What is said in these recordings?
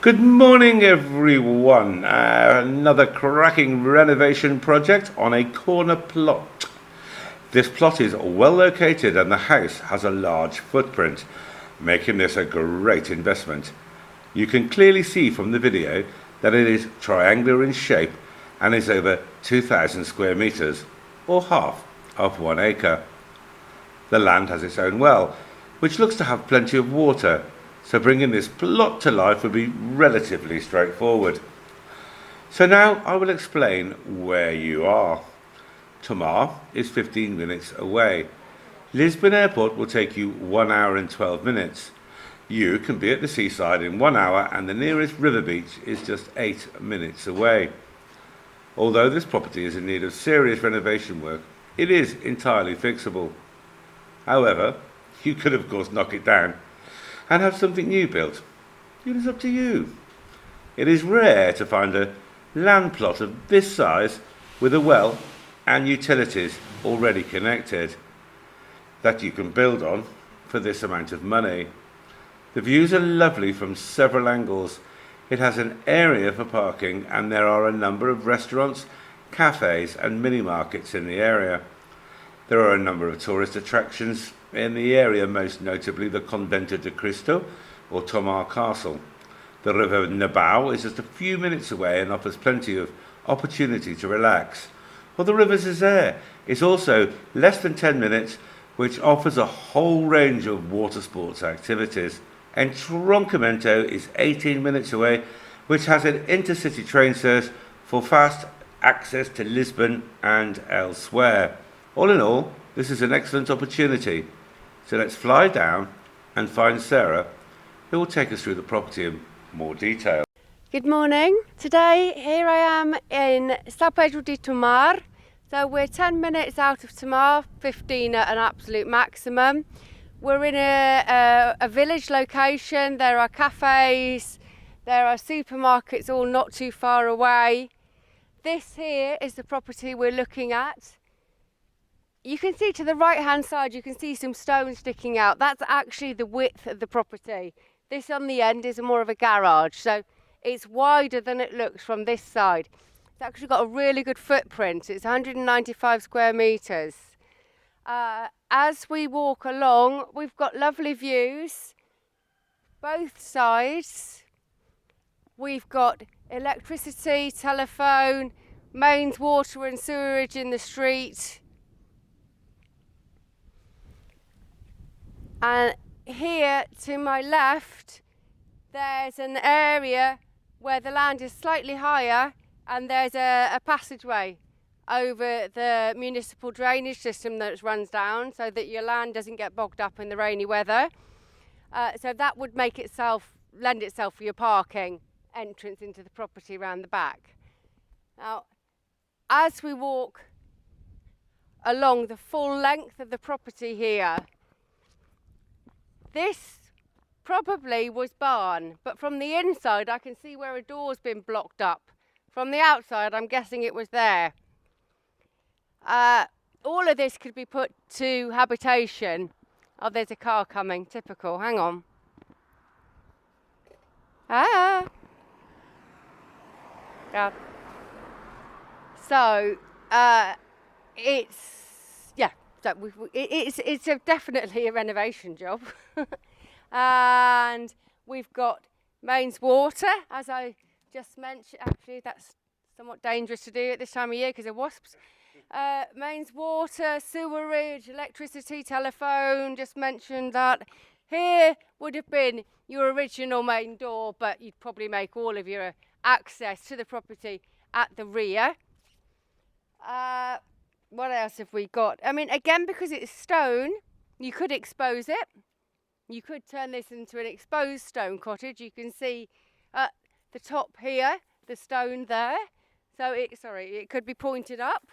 Good morning, everyone. Another cracking renovation project on a corner plot. This plot is well located and the house has a large footprint, making this a great investment. You can clearly see from the video that it is triangular in shape and is over 2,000 square meters, or half of 1 acre. The land has its own well, which looks to have plenty of water, so bringing this plot to life would be relatively straightforward. So now I will explain where you are. Tomar is 15 minutes away. Lisbon Airport will take you 1 hour and 12 minutes. You can be at the seaside in 1 hour and the nearest river beach is just 8 minutes away. Although this property is in need of serious renovation work, it is entirely fixable. However, you could of course knock it down and have something new built. It is up to you. It is rare to find a land plot of this size with a well and utilities already connected that you can build on for this amount of money. The views are lovely from several angles. It has an area for parking and there are a number of restaurants, cafes and mini markets in the area. There are a number of tourist attractions in the area, most notably the Convento de Cristo or Tomar Castle. The river Nabao is just a few minutes away and offers plenty of opportunity to relax. Well, the river Zizere is also less than 10 minutes, which offers a whole range of water sports activities. And Troncamento is 18 minutes away, which has an intercity train service for fast access to Lisbon and elsewhere. All in all, this is an excellent opportunity. So let's fly down and find Sarah, who will take us through the property in more detail. Good morning. Today, here I am in São Pedro de Tomar. So we're 10 minutes out of Tomar, 15 at an absolute maximum. We're in a village location. There are cafes, there are supermarkets all not too far away. This here is the property we're looking at. You can see to the right hand side, you can see some stones sticking out. That's actually the width of the property. This on the end is more of a garage, so it's wider than it looks from this side. It's actually got a really good footprint. It's 195 square metres. As we walk along, we've got lovely views, both sides. We've got electricity, telephone, mains, water and sewerage in the street. And here to my left, there's an area where the land is slightly higher and there's a passageway over the municipal drainage system that runs down so that your land doesn't get bogged up in the rainy weather. So that would lend itself for your parking entrance into the property around the back. Now, as we walk along the full length of the property here, this probably was barn, but from the inside I can see where a door's been blocked up. From the outside I'm guessing it was there. All of this could be put to habitation. Oh, there's a car coming, typical, hang on. Yeah. So, it's definitely a renovation job. And we've got mains water, as I just mentioned. Actually, that's somewhat dangerous to do at this time of year because of wasps. Mains water, sewerage, electricity, telephone, just mentioned that. Here would have been your original main door, but you'd probably make all of your access to the property at the rear. What else have we got? I mean, again, because it's stone, you could expose it. You could turn this into an exposed stone cottage. You can see at the top here, the stone there. So it could be pointed up.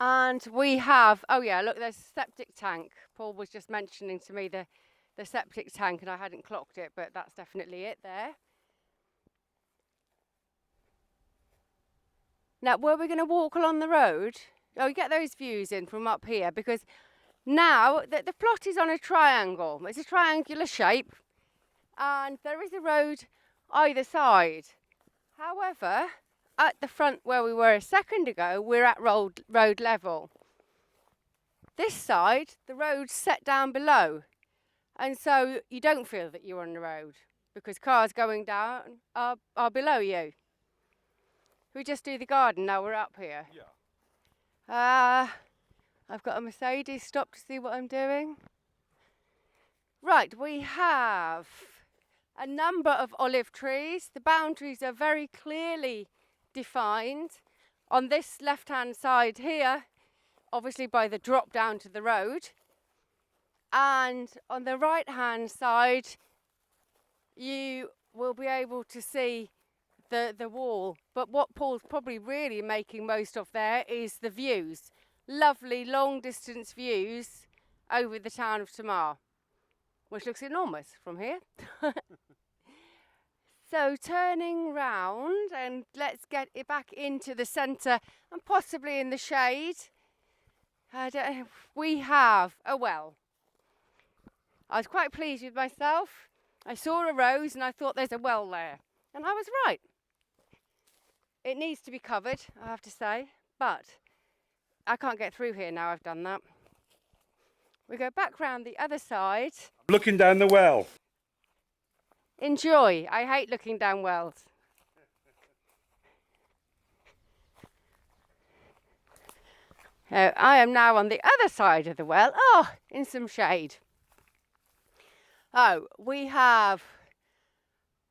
And we have, oh yeah, look, there's a septic tank. Paul was just mentioning to me the septic tank and I hadn't clocked it, but that's definitely it there. Now, were we going to walk along the road? Oh, you get those views in from up here because now the plot is on a triangle. It's a triangular shape. and there is a road either side. However, at the front where we were a second ago, we're at road level. This side, the road's set down below, and so you don't feel that you're on the road because cars going down are below you. We just do the garden now, we're up here. Yeah. I've got a Mercedes, stop to see what I'm doing. Right, we have a number of olive trees. The boundaries are very clearly defined. On this left-hand side here, obviously by the drop down to the road. And on the right-hand side, you will be able to see the wall. But what Paul's probably really making most of there is the views. Lovely long-distance views over the town of Tomar, which looks enormous from here. So turning round, and let's get it back into the centre and possibly in the shade. We have a well. I was quite pleased with myself. I saw a rose and I thought there's a well there. And I was right. It needs to be covered, I have to say, but I can't get through here now I've done that. We go back round the other side. Looking down the well. Enjoy. I hate looking down wells. I am now on the other side of the well. Oh, in some shade. Oh, we have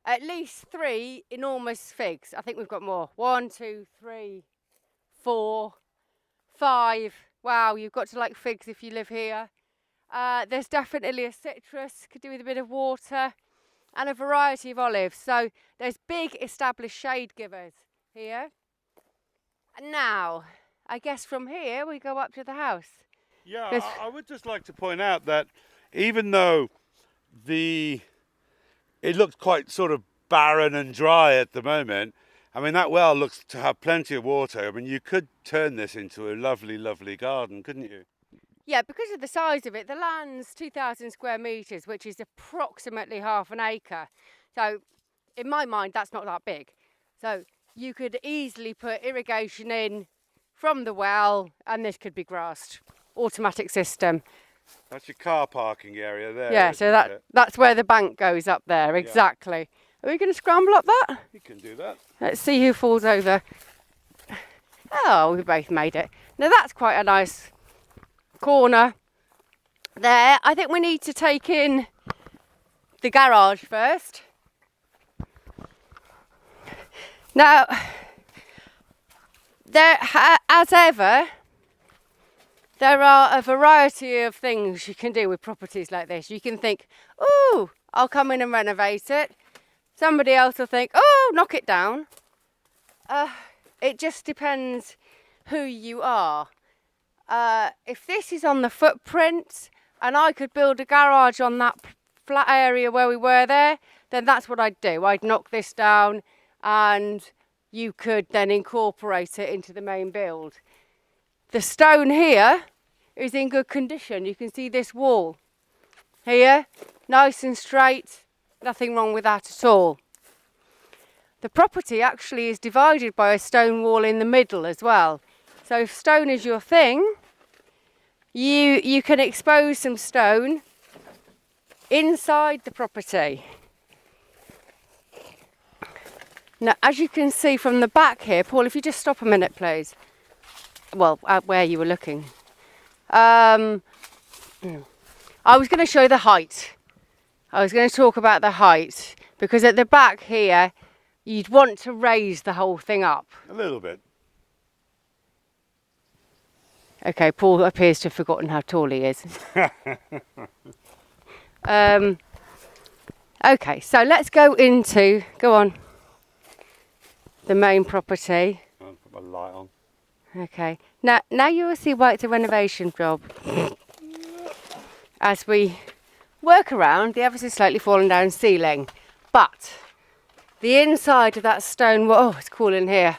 at least 3 enormous figs. I think we've got more. 1, 2, 3, 4, 5. Wow, you've got to like figs if you live here. There's definitely a citrus, could do with a bit of water, and a variety of olives. So there's big established shade givers here. And now, I guess from here we go up to the house. Yeah, I would just like to point out that even though it looks quite sort of barren and dry at the moment, I mean, that well looks to have plenty of water. I mean, you could turn this into a lovely, lovely garden, couldn't you? Yeah, because of the size of it, the land's 2,000 square metres, which is approximately half an acre. So, in my mind, that's not that big. So, you could easily put irrigation in from the well, and this could be grassed. Automatic system. That's your car parking area there. Yeah, so that's where the bank goes up there, exactly. Yeah. Are we going to scramble up that? You can do that. Let's see who falls over. Oh, we both made it. Now, that's quite a nice corner there. I think we need to take in the garage first. Now, as ever, there are a variety of things you can do with properties like this. You can think, oh, I'll come in and renovate it. Somebody else will think, oh, knock it down. It just depends who you are. If this is on the footprint and I could build a garage on that flat area where we were there, then that's what I'd do. I'd knock this down and you could then incorporate it into the main build. The stone here is in good condition. You can see this wall here, nice and straight, nothing wrong with that at all. The property actually is divided by a stone wall in the middle as well. So if stone is your thing, you can expose some stone inside the property. Now, as you can see from the back here, Paul, if you just stop a minute, please. Well, where you were looking. I was going to show the height. I was going to talk about the height, because at the back here, you'd want to raise the whole thing up. A little bit. Okay, Paul appears to have forgotten how tall he is. Okay, so let's go on, the main property. I'll put my light on. Okay, now you will see why it's a renovation job. As we work around the ever so slightly fallen down ceiling. But the inside of that stone wall, oh, it's cool in here.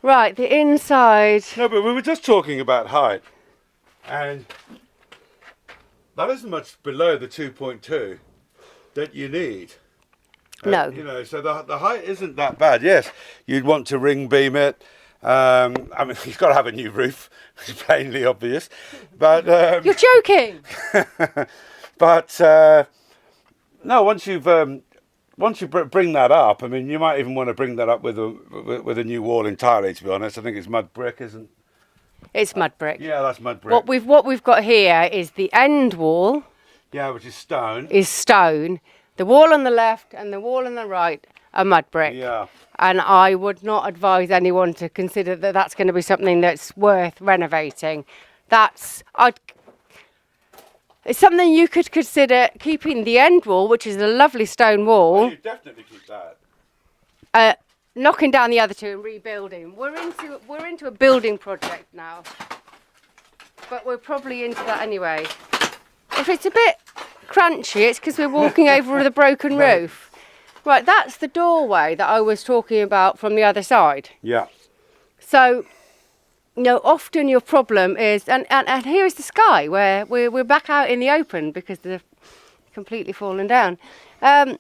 Right, the inside. No, but we were just talking about height. And that isn't much below the 2.2 that you need. No. You know, so the height isn't that bad. Yes, you'd want to ring beam it. I mean, you've got to have a new roof. It's plainly obvious. But You're joking. but no, once you bring that up, I mean, you might even want to bring that up with a new wall entirely. To be honest, I think it's mud brick, isn't? It's mud brick. Yeah, that's mud brick. What we've got here is the end wall. Yeah, which is stone. Is stone. The wall on the left and the wall on the right are mud brick. Yeah. And I would not advise anyone to consider that that's going to be something that's worth renovating. It's something you could consider keeping the end wall, which is a lovely stone wall. Well, you definitely keep that. Knocking down the other two and rebuilding. We're into a building project now, but we're probably into that anyway. If it's a bit crunchy, it's because we're walking over the broken roof. Right, that's the doorway that I was talking about from the other side. Yeah. So, you know, often your problem is, and here is the sky where we're back out in the open because they're completely fallen down. I'm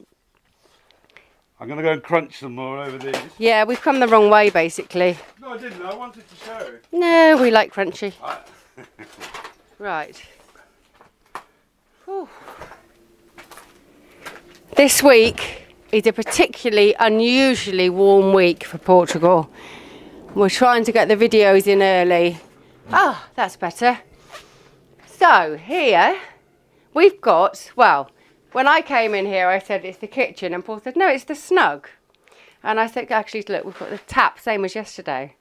going to go and crunch some more over these. Yeah, we've come the wrong way basically. No, I didn't. I wanted to show. No, we like crunchy. Right. Whew. This week is a particularly unusually warm week for Portugal. We're trying to get the videos in early. Oh, that's better. So here we've got, well, when I came in here I said it's the kitchen and Paul said no, it's the snug. And I said actually look, we've got the tap same as yesterday.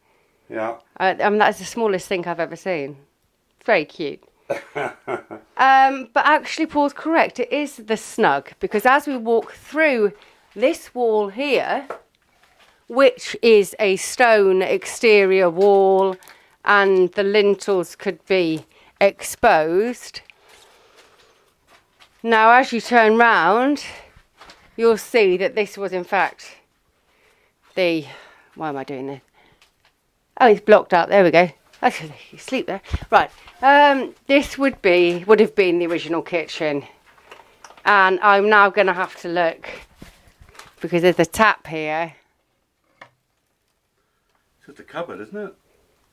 Yeah. That's the smallest thing I've ever seen. It's very cute. But actually Paul's correct, it is the snug, because as we walk through this wall here, which is a stone exterior wall and the lintels could be exposed. Now as you turn round you'll see that this was in fact why am I doing this? Oh, it's blocked up, there we go. Okay, you sleep there. Right, this would have been the original kitchen, and I'm now going to have to look because there's a tap here. It's just a cupboard, isn't it?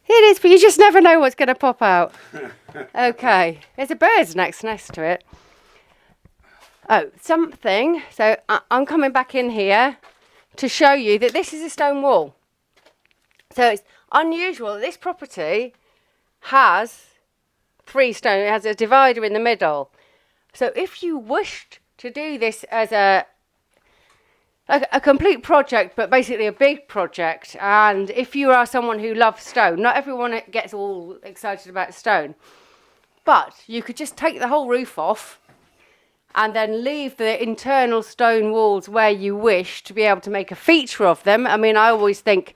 It is, but you just never know what's going to pop out. Okay, there's a bird's nest to it. Oh, something. So I'm coming back in here to show you that this is a stone wall. So it's unusual that this property has three stone. It has a divider in the middle. So if you wished to do this as a complete project, but basically a big project, and if you are someone who loves stone, not everyone gets all excited about stone, but you could just take the whole roof off and then leave the internal stone walls where you wish to be able to make a feature of them. I mean, I always think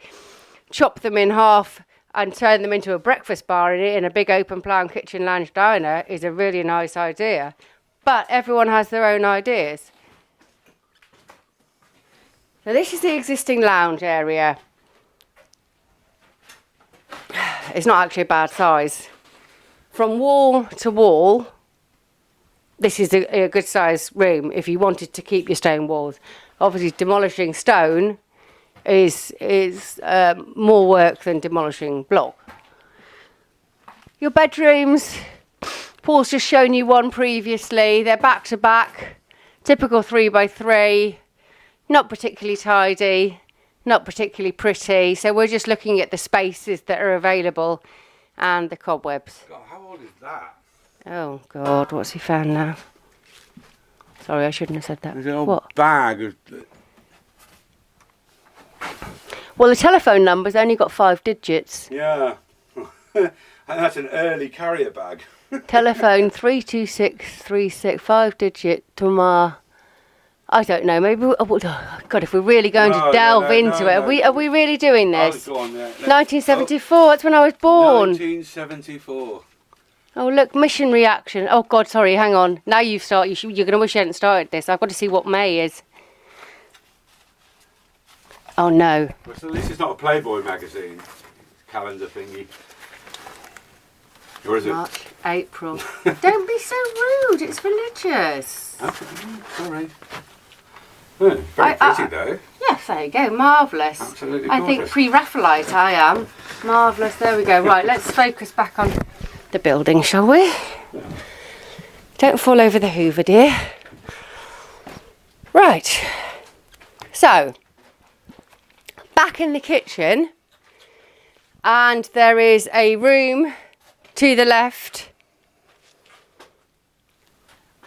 chop them in half and turn them into a breakfast bar in a big open plan kitchen lounge diner is a really nice idea. But everyone has their own ideas. So this is the existing lounge area. It's not actually a bad size. From wall to wall, this is a good size room if you wanted to keep your stone walls. Obviously demolishing stone is more work than demolishing block. Your bedrooms, Paul's just shown you one previously. They're back to back, typical 3x3, not particularly tidy, not particularly pretty. So we're just looking at the spaces that are available and the cobwebs. God, how old is that? Oh God, what's he found now? Sorry, I shouldn't have said that. There's an old What? bag of... Well, the telephone number's only got 5 digits. Yeah. And that's an early carrier bag. Telephone 32636, 5-digit Tomar. I don't know. Maybe. God, if we're really going to delve into it, are we really doing this? Go on, yeah. 1974. That's when I was born. 1974. Oh look, mission reaction. Oh God, sorry. Hang on. Now you've started. You're going to wish you hadn't started this. I've got to see what May is. Oh no. Well, so this is not a Playboy magazine calendar thingy. Or is it? March, April. Don't be so rude. It's religious. Okay, sorry. Very pretty though. Yes, there you go, marvellous. Absolutely I think pre-Raphaelite I am. Marvellous, there we go. Right, let's focus back on the building, shall we? Don't fall over the hoover, dear. Right, so back in the kitchen, and there is a room to the left.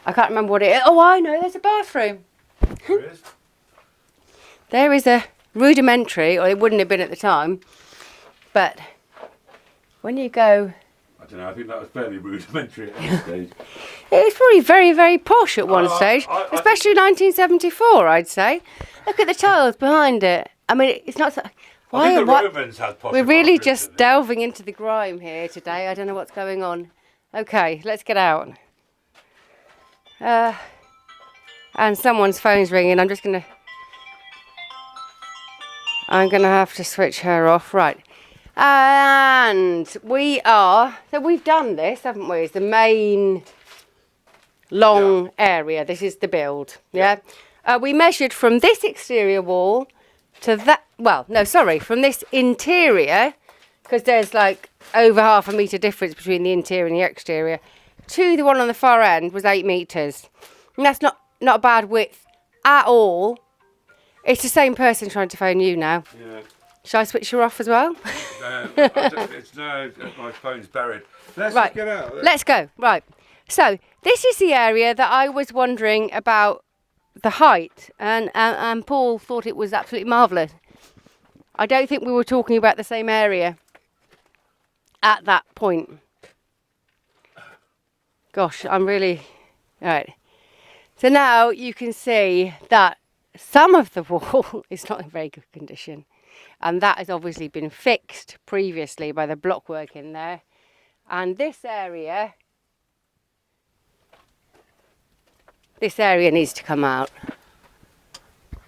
I can't remember what it is. Oh, I know, there's a bathroom. There is. There is a rudimentary, or it wouldn't have been at the time, but when you go... I don't know, I think that was fairly rudimentary at any stage. It was probably very, very posh at one stage, especially 1974, I'd say. Look at the tiles behind it. I mean, it's not so... I think the Romans had posh. We're really just delving into the grime here today. I don't know what's going on. Okay, let's get out. And someone's phone's ringing. I'm going to have to switch her off. Right. And so we've done this, haven't we? It's the main long area. This is the build. Yeah. We measured from this exterior wall to that, from this interior, because there's like over 1/2 metre difference between the interior and the exterior, to the one on the far end was 8 metres. And that's not a bad width at all. It's the same person trying to phone you now. Yeah. Shall I switch her off as well? My phone's buried. Let's right. Get out. Let's go. Right. So this is the area that I was wondering about the height, and Paul thought it was absolutely marvellous. I don't think we were talking about the same area at that point. Gosh, I'm really... All right. So now you can see that some of the wall is not in very good condition. And that has obviously been fixed previously by the blockwork in there. And this area needs to come out.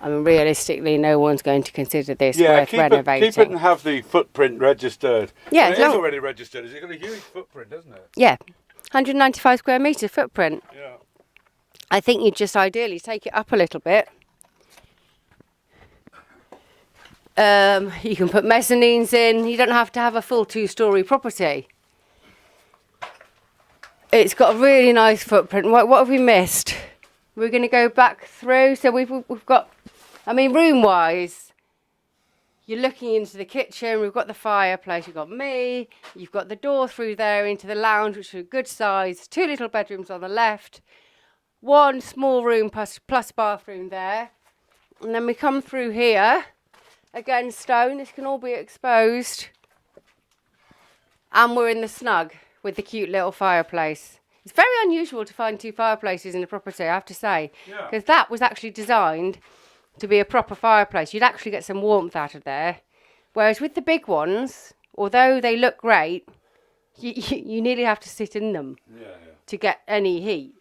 I mean, realistically, no one's going to consider this worth renovating. Keep it and have the footprint registered. Yeah, it is already registered. It's got a huge footprint, doesn't it? Yeah, 195 square metre footprint. Yeah. I think you'd just ideally take it up a little bit. You can put mezzanines in. You don't have to have a full 2-storey property. It's got a really nice footprint. What have we missed? We're going to go back through. So we've got, I mean, room-wise, you're looking into the kitchen. We've got the fireplace. You've got me. You've got the door through there into the lounge, which is a good size. 2 little bedrooms on the left. 1 small room plus bathroom there. And then we come through here. Again, stone. This can all be exposed. And we're in the snug with the cute little fireplace. It's very unusual to find 2 fireplaces in a property, I have to say. Because that was actually designed to be a proper fireplace. You'd actually get some warmth out of there. Whereas with the big ones, although they look great, you nearly have to sit in them to get any heat.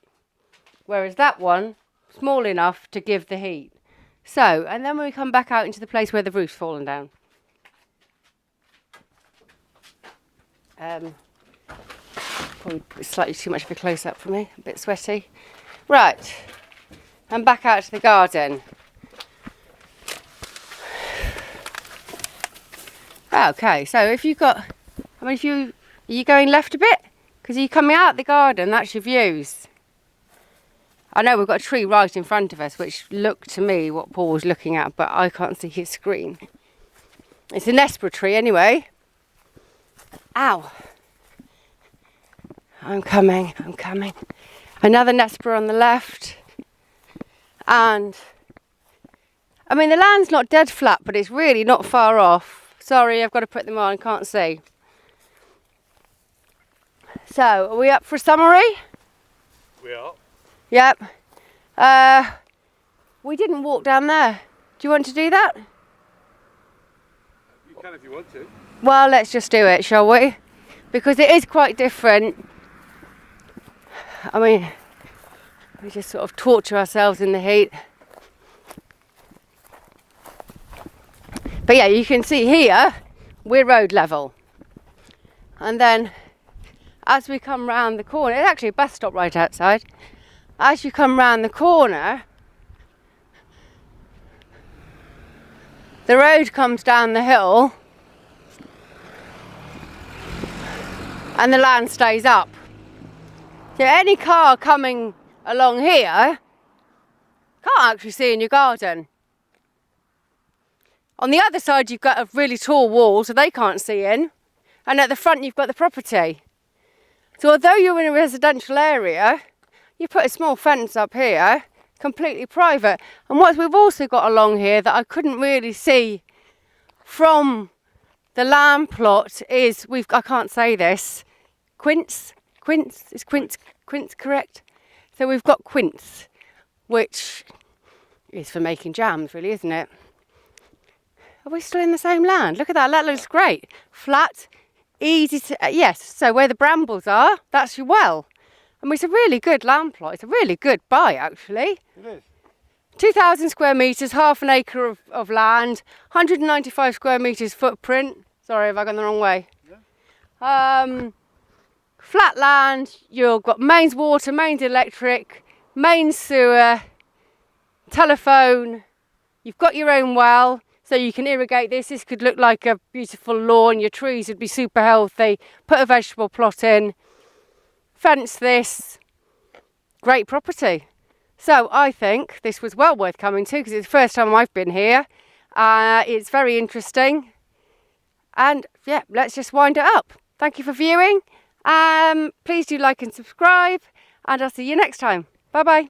Whereas that one, small enough to give the heat. So, and then when we come back out into the place where the roof's fallen down. Probably slightly too much of a close-up for me, a bit sweaty. Right, and back out to the garden. Okay, so if you've got, I mean, are you going left a bit? Because you're coming out the garden, that's your views. I know we've got a tree right in front of us, which looked to me what Paul was looking at, but I can't see his screen. It's a Nestled tree anyway. Ow. I'm coming. Another Nestled on the left. And, I mean, the land's not dead flat, but it's really not far off. Sorry, I've got to put them on, can't see. So, are we up for a summary? We are. Yep. We didn't walk down there. Do you want to do that? You can if you want to. Well, let's just do it, shall we? Because it is quite different. I mean, we just sort of torture ourselves in the heat. But yeah, you can see here, we're road level. And then, as we come round the corner, it's actually a bus stop right outside. As you come round the corner, the road comes down the hill and the land stays up. So any car coming along here can't actually see in your garden. On the other side you've got a really tall wall so they can't see in, and at the front you've got the property. So although you're in a residential area, you put a small fence up here, completely private. And what we've also got along here that I couldn't really see from the land plot is I can't say this, quince, is quince correct? So we've got quince, which is for making jams really, isn't it? Are we still in the same land? Look at that, that looks great. Flat, easy to, yes, so where the brambles are, that's your well. I mean, it's a really good land plot. It's a really good buy, actually. It is. 2,000 square metres, half an acre of land, 195 square metres footprint. Sorry, have I gone the wrong way? Yeah. Flat land, you've got mains water, mains electric, mains sewer, telephone. You've got your own well, so you can irrigate this. This could look like a beautiful lawn. Your trees would be super healthy. Put a vegetable plot in. Fence this. Great property. So I think this was well worth coming to because it's the first time I've been here. It's very interesting. And yeah, let's just wind it up. Thank you for viewing. Please do like and subscribe, and I'll see you next time. Bye bye.